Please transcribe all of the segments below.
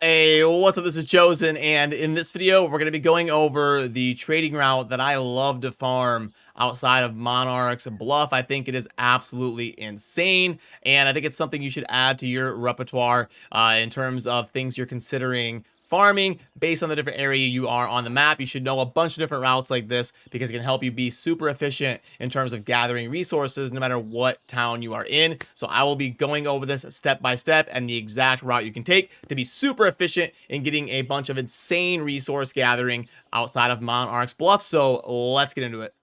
Hey, what's up? This is Chosen, and in this video, we're going to be going over the trading route that I love to farm outside of Monarch's Bluff. I think it is absolutely insane, and I think it's something you should add to your repertoire in terms of things you're considering farming based on the different area you are on the map. You should know a bunch of different routes like this because it can help you be super efficient in terms of gathering resources no matter what town you are in. So I will be going over this step by step and the exact route you can take to be super efficient in getting a bunch of insane resource gathering outside of Monarch's Bluff. So let's get into it.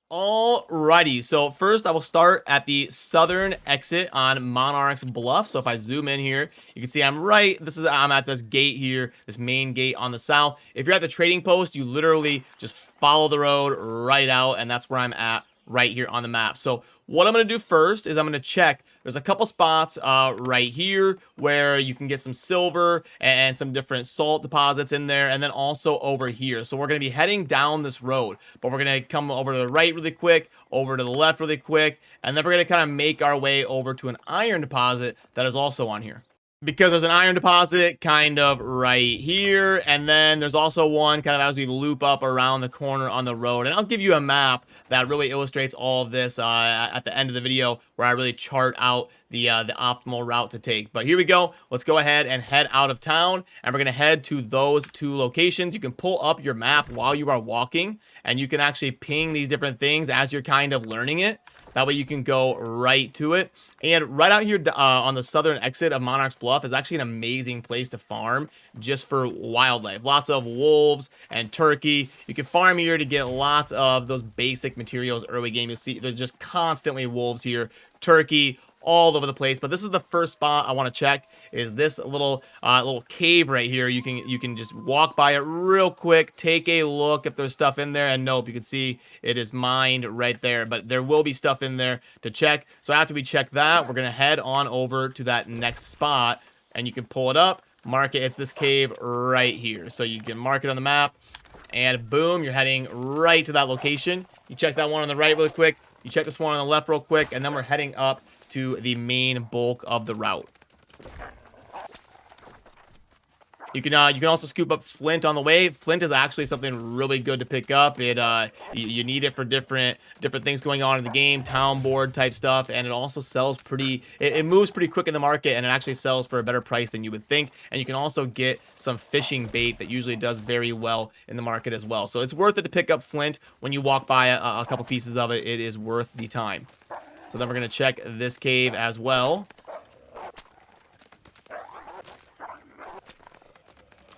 Alrighty, so first I will start at the southern exit on Monarch's Bluff. So if I zoom in here, you can see I'm at this gate here, this main gate on the south. If you're at the trading post, you literally just follow the road right out, and that's where I'm at right here on the map. So what I'm going to do first is I'm going to check. There's a couple spots right here where you can get some silver and some different salt deposits in there, and then also over here. So we're going to be heading down this road, but we're going to come over to the right really quick, over to the left really quick, and then we're going to kind of make our way over to an iron deposit that is also on here. Because there's an iron deposit kind of right here, and then there's also one kind of as we loop up around the corner on the road. And I'll give you a map that really illustrates all of this at the end of the video, where I really chart out the optimal route to take. But here we go. Let's go ahead and head out of town, and we're going to head to those two locations. You can pull up your map while you are walking, and you can actually ping these different things as you're kind of learning it. That way you can go right to it. And right out here on the southern exit of Monarch's Bluff is actually an amazing place to farm just for wildlife. Lots of wolves and turkey. You can farm here to get lots of those basic materials early game. You'll see there's just constantly wolves here, turkey, all over the place. But this is the first spot I want to check, is this little cave right here. You can just walk by it real quick, take a look if there's stuff in there, and nope, you can see it is mined right there, but there will be stuff in there to check. So after we check that, we're gonna head on over to that next spot, and you can pull it up, mark it. It's this cave right here, so you can mark it on the map, and boom, you're heading right to that location. You check that one on the right really quick, you check this one on the left real quick, and then we're heading up to the main bulk of the route. You can also scoop up flint on the way. Flint is actually something really good to pick up. You need it for different things going on in the game, town board type stuff, and it also sells it moves pretty quick in the market, and it actually sells for a better price than you would think. And you can also get some fishing bait that usually does very well in the market as well. So it's worth it to pick up flint when you walk by a couple pieces of it. It is worth the time. So then we're going to check this cave as well.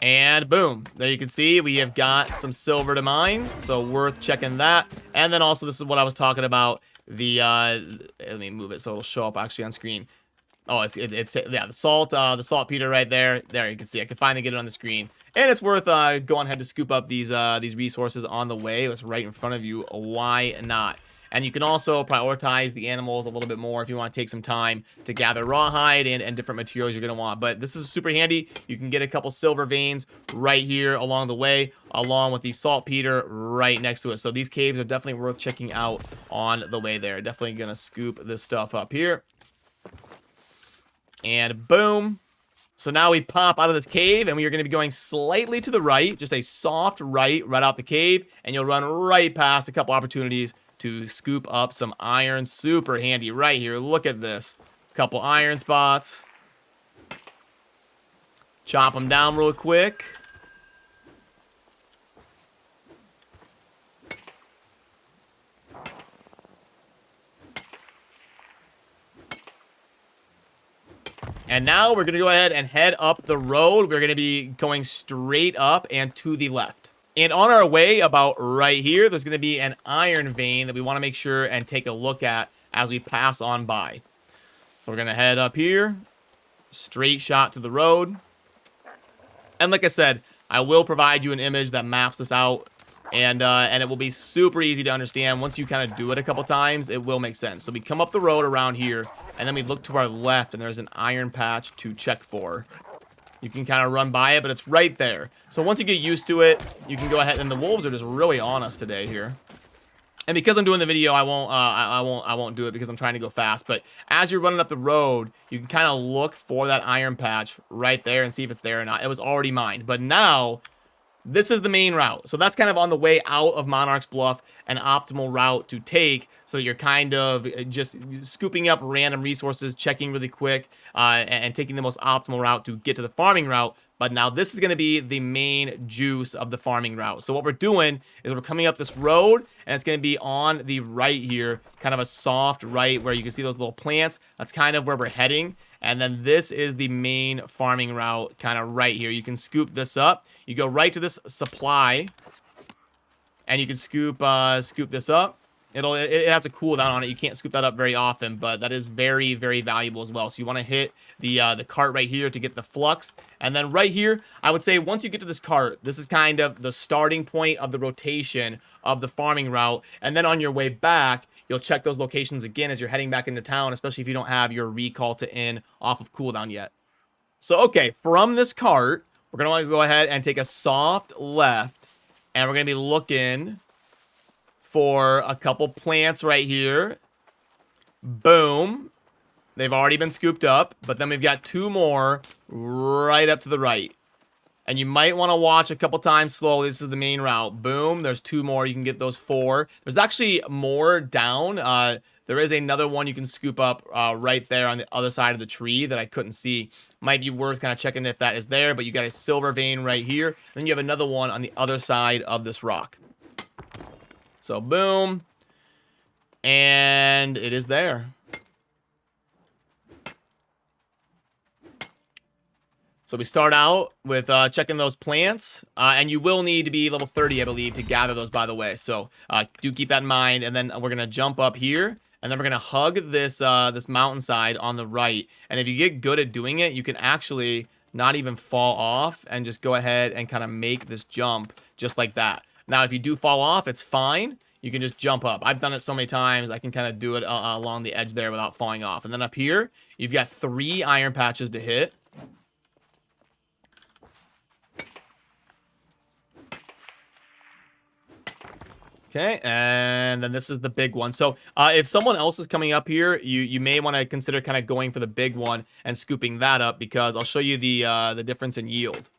And boom, there you can see we have got some silver to mine, so worth checking that. And then also, this is what I was talking about, let me move it so it'll show up actually on screen. Oh, it's yeah, the saltpeter right there. There you can see, I can finally get it on the screen. And it's worth going ahead to scoop up these resources on the way. It's right in front of you. Why not? And you can also prioritize the animals a little bit more if you want to take some time to gather rawhide and different materials you're going to want. But this is super handy. You can get a couple silver veins right here along the way, along with the saltpeter right next to it. So these caves are definitely worth checking out on the way there. Definitely going to scoop this stuff up here. And boom. So now we pop out of this cave, and we are going to be going slightly to the right, just a soft right out the cave, and you'll run right past a couple opportunities to scoop up some iron. Super handy right here. Look at this. Couple iron spots. Chop them down real quick. And now we're going to go ahead and head up the road. We're going to be going straight up and to the left. And on our way about right here, there's going to be an iron vein that we want to make sure and take a look at as we pass on by. So we're going to head up here, straight shot to the road. And like I said, I will provide you an image that maps this out, and it will be super easy to understand. Once you kind of do it a couple times, it will make sense. So we come up the road around here, and then we look to our left, and there's an iron patch to check for. You can kind of run by it, but it's right there. So once you get used to it, you can go ahead, and the wolves are just really on us today here. And because I'm doing the video, I won't do it because I'm trying to go fast. But as you're running up the road, you can kind of look for that iron patch right there and see if it's there or not. It was already mined. But now, this is the main route. So that's kind of on the way out of Monarch's Bluff, an optimal route to take so that you're kind of just scooping up random resources, checking really quick, and taking the most optimal route to get to the farming route. But now this is going to be the main juice of the farming route. So what we're doing is we're coming up this road, and it's going to be on the right here, kind of a soft right where you can see those little plants. That's kind of where we're heading. And then this is the main farming route kind of right here. You can scoop this up. You go right to this supply, and you can scoop this up. It has a cooldown on it. You can't scoop that up very often, but that is very, very valuable as well. So you want to hit the cart right here to get the flux. And then right here, I would say once you get to this cart, this is kind of the starting point of the rotation of the farming route. And then on your way back, you'll check those locations again as you're heading back into town, especially if you don't have your recall to in off of cooldown yet. So, okay, from this cart, we're going to want to go ahead and take a soft left, and we're going to be looking for a couple plants right here. Boom. They've already been scooped up, but then we've got two more right up to the right. And you might want to watch a couple times slowly. This is the main route. Boom. There's two more. You can get those 4. There's actually more down. There is another one you can scoop up right there on the other side of the tree that I couldn't see. Might be worth kind of checking if that is there, but you got a silver vein right here. Then you have another one on the other side of this rock. So, boom. And it is there. So we start out with checking those plants, and you will need to be level 30, I believe, to gather those, by the way. So do keep that in mind, and then we're going to jump up here, and then we're going to hug this this mountainside on the right. And if you get good at doing it, you can actually not even fall off and just go ahead and kind of make this jump just like that. Now, if you do fall off, it's fine. You can just jump up. I've done it so many times, I can kind of do it along the edge there without falling off. And then up here, you've got 3 iron patches to hit. Okay, and then this is the big one. So if someone else is coming up here, you may want to consider kind of going for the big one and scooping that up, because I'll show you the difference in yield.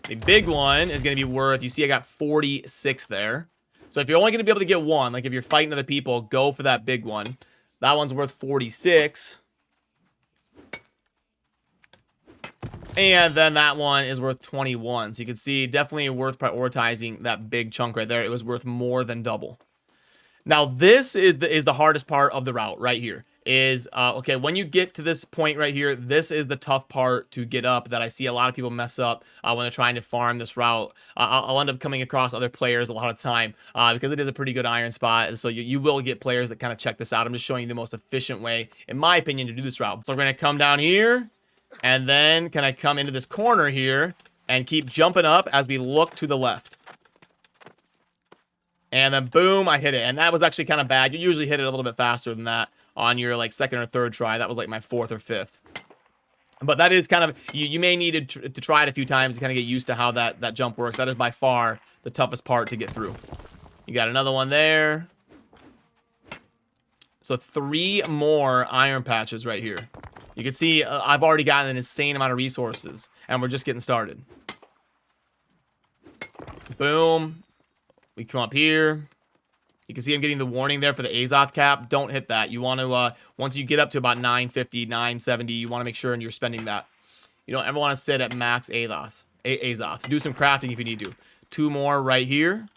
The big one is going to be worth, you see I got 46 there. So if you're only going to be able to get one, like if you're fighting other people, go for that big one. That one's worth 46. And then that one is worth 21. So you can see definitely worth prioritizing that big chunk right there. It was worth more than double. Now this is the hardest part of the route right here. Is okay, when you get to this point right here, this is the tough part to get up that I see a lot of people mess up when they're trying to farm this route. I'll end up coming across other players a lot of time because it is a pretty good iron spot, and so you will get players that kind of check this out. I'm just showing you the most efficient way, in my opinion, to do this route. So we're going to come down here, and then can I come into this corner here and keep jumping up as we look to the left. And then boom, I hit it. And that was actually kind of bad. You usually hit it a little bit faster than that on your like 2nd or 3rd try. That was like my 4th or 5th. But that is kind of, you may need to try it a few times to kind of get used to how that jump works. That is by far the toughest part to get through. You got another one there. So 3 more iron patches right here. You can see I've already gotten an insane amount of resources, and we're just getting started. Boom. We come up here. You can see I'm getting the warning there for the Azoth cap. Don't hit that. You want to, once you get up to about 950, 970, you want to make sure and you're spending that. You don't ever want to sit at max Azoth. Do some crafting if you need to. 2 more right here.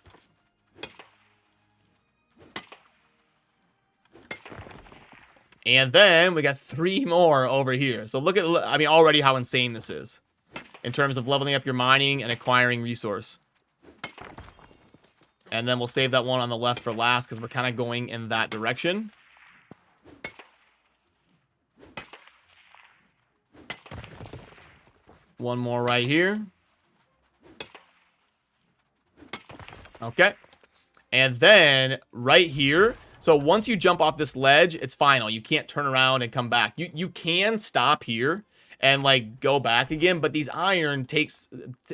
And then we got 3 more over here. So look at, I mean, already how insane this is in terms of leveling up your mining and acquiring resource. And then we'll save that one on the left for last because we're kind of going in that direction. One more right here. Okay. And then right here. So once you jump off this ledge, it's final. You can't turn around and come back. You can stop here and like go back again. But these iron takes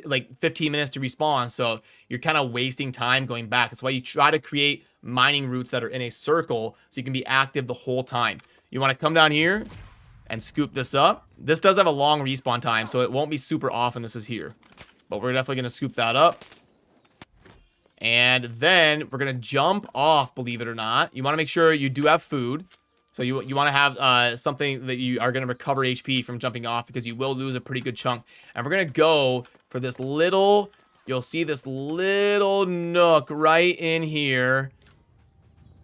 like 15 minutes to respawn, so you're kind of wasting time going back. That's why you try to create mining routes that are in a circle so you can be active the whole time. You want to come down here and scoop this up. This does have a long respawn time, so it won't be super often this is here. But we're definitely going to scoop that up. And then we're going to jump off, believe it or not. You want to make sure you do have food. So you want to have something that you are going to recover HP from jumping off, because you will lose a pretty good chunk. And we're going to go for this little, you'll see this little nook right in here.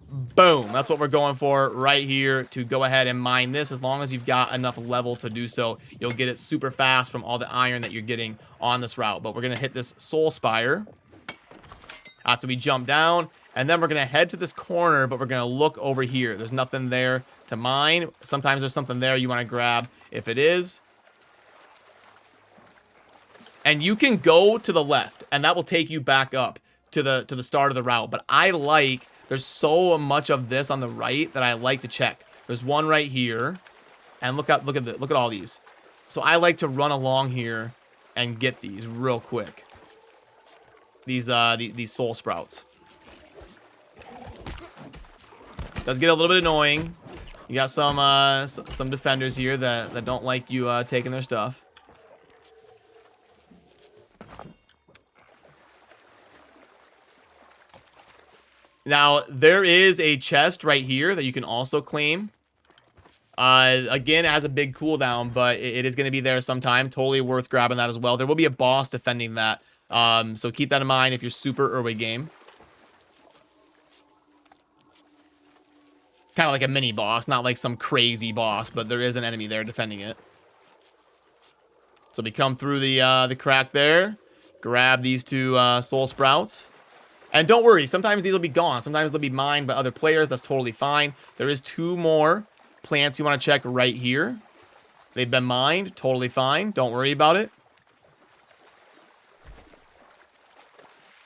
Boom. That's what we're going for right here, to go ahead and mine this. As long as you've got enough level to do so, you'll get it super fast from all the iron that you're getting on this route. But we're going to hit this soul spire after we jump down. And then we're going to head to this corner, but we're going to look over here. There's nothing there to mine. Sometimes there's something there you want to grab if it is. And you can go to the left, and that will take you back up to the start of the route. But I like, there's so much of this on the right that I like to check. There's one right here, and look at all these. So I like to run along here and get these real quick. These soul sprouts. Does get a little bit annoying. You got some defenders here that don't like you taking their stuff. Now, there is a chest right here that you can also claim. Again, it has a big cooldown, but it is going to be there sometime. Totally worth grabbing that as well. There will be a boss defending that. So keep that in mind if you're super early game. Kind of like a mini boss, not like some crazy boss, but there is an enemy there defending it. So we come through the crack there, grab these two soul sprouts. And don't worry, sometimes these will be gone. Sometimes they'll be mined by other players. That's totally fine. There is 2 more plants you want to check right here. They've been mined. Totally fine. Don't worry about it.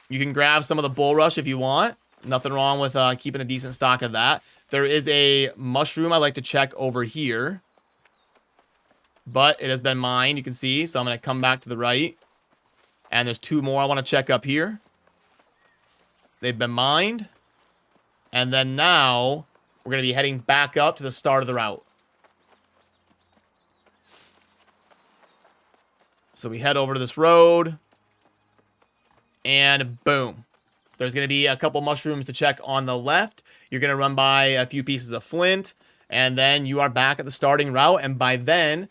You can grab some of the bulrush if you want. Nothing wrong with keeping a decent stock of that. There is a mushroom I like to check over here. But it has been mined, you can see. So I'm going to come back to the right. And there's 2 more I want to check up here. They've been mined. And then now, we're going to be heading back up to the start of the route. So we head over to this road. And boom. There's going to be a couple mushrooms to check on the left. You're going to run by a few pieces of flint. And then you are back at the starting route. And by then,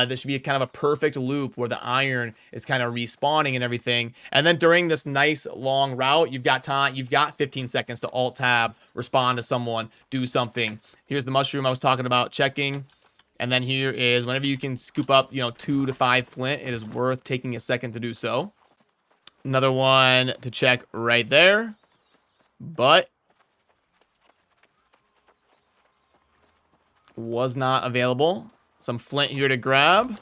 this should be kind of a perfect loop where the iron is kind of respawning and everything. And then during this nice long route, you've got time. You've got 15 seconds to alt tab, respond to someone, do something. Here's the mushroom I was talking about checking. And then here is whenever you can scoop up, 2 to 5 flint, it is worth taking a second to do so. Another one to check right there. But was not available. Some flint here to grab.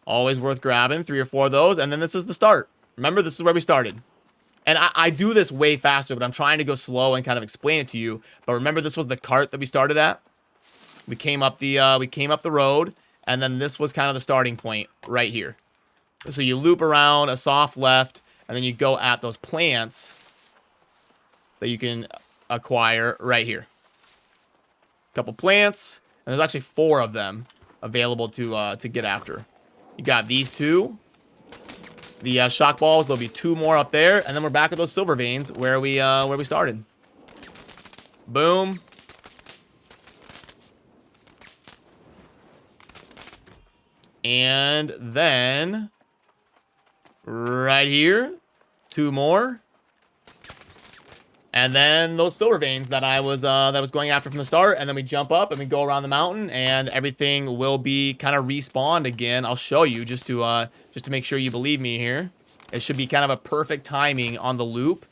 Always worth grabbing. 3 or 4 of those. And then this is the start. Remember, this is where we started. And I do this way faster, but I'm trying to go slow and kind of explain it to you. But remember, this was the cart that we started at. We came up the road, and then this was kind of the starting point right here. So you loop around a soft left, and then you go at those plants that you can acquire right here. Couple plants, and there's actually 4 of them available to get after. You got these 2. The shock balls, there'll be 2 more up there, and then we're back at those silver veins where we started. Boom. And then right here, 2 more. And then those silver veins that I was going after from the start, and then we jump up and we go around the mountain, and everything will be kind of respawned again. I'll show you just to make sure you believe me here. It should be kind of a perfect timing on the loop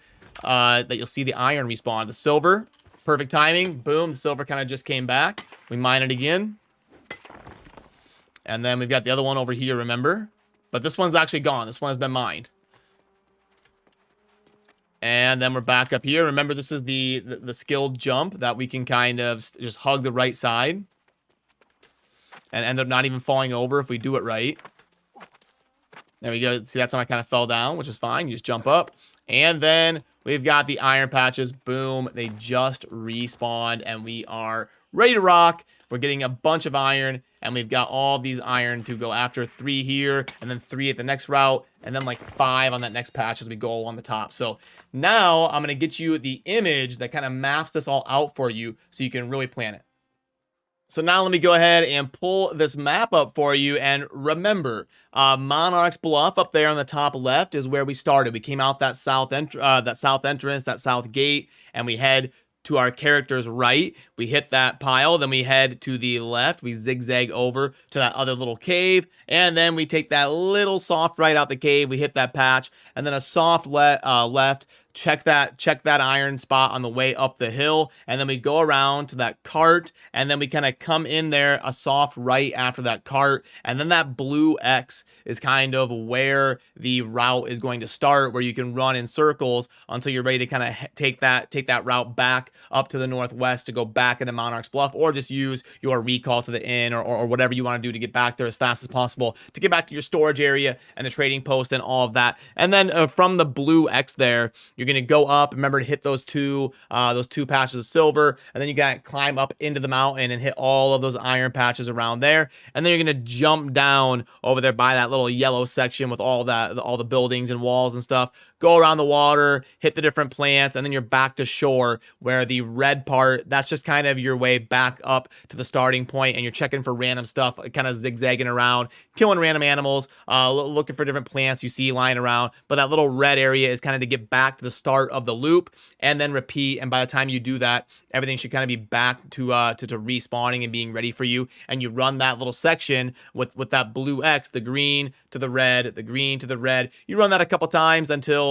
that you'll see the iron respawn. The silver, perfect timing. Boom, the silver kind of just came back. We mine it again. And then we've got the other one over here, remember? But this one's actually gone. This one has been mined. And then we're back up here. Remember, this is the skilled jump that we can kind of just hug the right side. and end up not even falling over if we do it right. There we go. See, that's how I kind of fell down, which is fine. You just jump up. And then we've got the iron patches. Boom. They just respawned, and we are ready to rock. We're getting a bunch of iron, and we've got all these iron to go after. 3 here, and then 3 at the next route, and then like 5 on that next patch as we go along the top. So now I'm going to get you the image that kind of maps this all out for you so you can really plan it. So now let me go ahead and pull this map up for you. And remember, Monarch's Bluff up there on the top left is where we started. We came out that south entrance, that south gate, and we head to our character's right. We hit that pile, then we head to the left. We zigzag over to that other little cave, and then we take that little soft right out the cave. We hit that patch, and then a soft left. Check that iron spot on the way up the hill, and then we go around to that cart, and then we kind of come in there, a soft right after that cart, and then that blue X is kind of where the route is going to start, where you can run in circles until you're ready to kind of take that route back up to the northwest to go back into Monarch's Bluff, or just use your recall to the inn or whatever you want to do to get back there as fast as possible to get back to your storage area and the trading post and all of that. And then from the blue X there, you're going to go up. Remember to hit those two patches of silver, and then you got to climb up into the mountain and hit all of those iron patches around there. And then you're going to jump down over there by that little yellow section with all the buildings and walls and stuff. Go around the water, hit the different plants, and then you're back to shore, where the red part, that's just kind of your way back up to the starting point, and you're checking for random stuff, kind of zigzagging around, killing random animals, looking for different plants you see lying around. But that little red area is kind of to get back to the start of the loop, and then repeat. And by the time you do that, everything should kind of be back to respawning and being ready for you. And you run that little section with that blue X, the green to the red, the green to the red. You run that a couple times until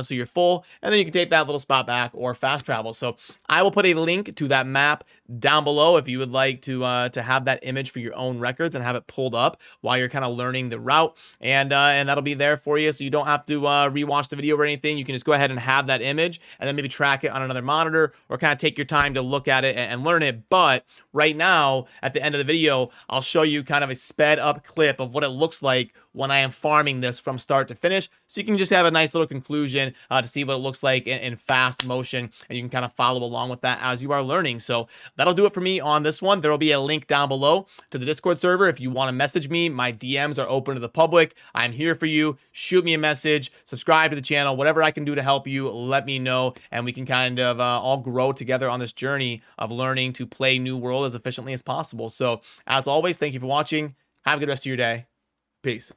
you're full, and then you can take that little spot back or fast travel. So I will put a link to that map down below if you would like to have that image for your own records and have it pulled up while you're kind of learning the route, and that'll be there for you, so you don't have to rewatch the video or anything. You can just go ahead and have that image, and then maybe track it on another monitor, or kind of take your time to look at it and learn it. But right now, at the end of the video, I'll show you kind of a sped up clip of what it looks like when I am farming this from start to finish, so you can just have a nice little conclusion to see what it looks like in fast motion, and you can kind of follow along with that as you are learning. So that'll do it for me on this one. There will be a link down below to the Discord server if you want to message me. My DMs are open to the public. I'm here for you. Shoot me a message, subscribe to the channel, whatever I can do to help you, let me know, and we can kind of all grow together on this journey of learning to play New World as efficiently as possible. So as always, thank you for watching. Have a good rest of your day. Peace.